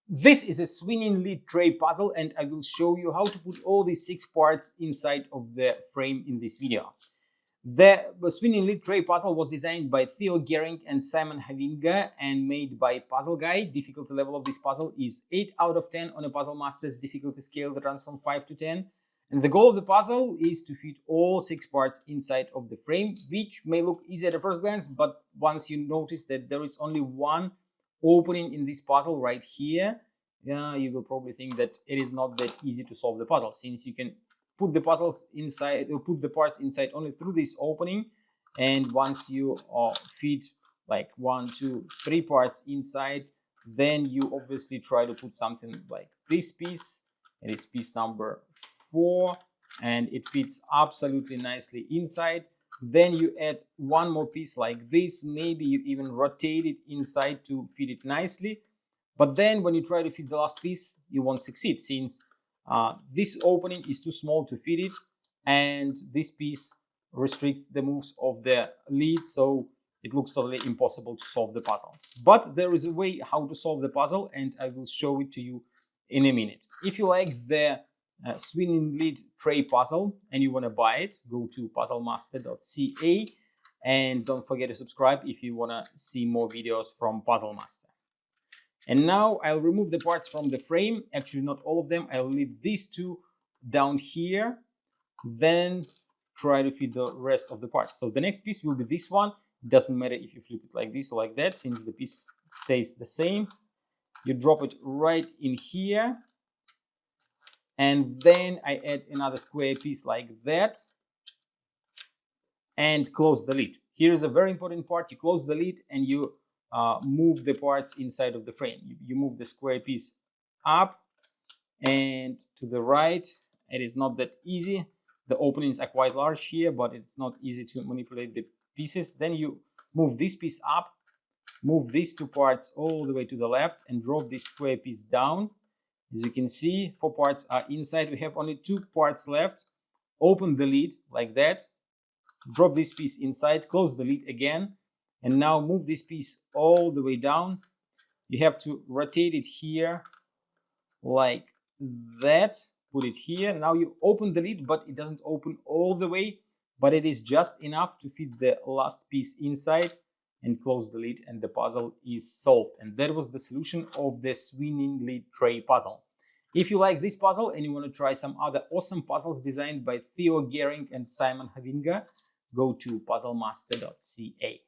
This is a swinging lid tray puzzle, and I will show you how to put all these 6 parts inside of the frame in this video. The swinging lid tray puzzle was designed by Theo Geerinck and Symen Hovinga and made by Puzzle Guy. Difficulty level of this puzzle is 8 out of 10 on a Puzzle Master's difficulty scale that runs from 5 to 10. And the goal of the puzzle is to fit all 6 parts inside of the frame, which may look easy at a first glance, but once you notice that there is only one opening in this puzzle right here, you will probably think that it is not that easy to solve the puzzle, since you can put the puzzles inside, or put the parts inside only through this opening. And once you fit like 1, 2, 3 parts inside, then you obviously try to put something like this piece. It is piece number 4, and it fits absolutely nicely inside. Then you add one more piece like this. Maybe you even rotate it inside to fit it nicely. But then when you try to fit the last piece, you won't succeed, since this opening is too small to fit it, and this piece restricts the moves of the lid, so it looks totally impossible to solve the puzzle. But there is a way how to solve the puzzle, and I will show it to you in a minute. If you like the swinging lid tray puzzle and you want to buy it, go to puzzlemaster.ca, and don't forget to subscribe if you want to see more videos from Puzzle Master. And now I'll remove the parts from the frame. Actually, not all of them. I'll leave these 2 down here, then try to fit the rest of the parts. So the next piece will be this one. It doesn't matter if you flip it like this or like that, since the piece stays the same. You drop it right in here, and then I add another square piece like that and close the lid. Here is a very important part. You close the lid and you move the parts inside of the frame. You move the square piece up and to the right. It is not that easy. The openings are quite large here, but it's not easy to manipulate the pieces. Then you move this piece up, move these 2 parts all the way to the left, and drop this square piece down. As you can see, 4 parts are inside. We have only 2 parts left. Open the lid like that. Drop this piece inside, close the lid again, and now move this piece all the way down. You have to rotate it here like that. Put it here. Now you open the lid, but it doesn't open all the way, but it is just enough to fit the last piece inside, and close the lid, and the puzzle is solved. And that was the solution of the swinging lid tray puzzle. If you like this puzzle and you want to try some other awesome puzzles designed by Theo Geerinck and Symen Hovinga, go to puzzlemaster.ca.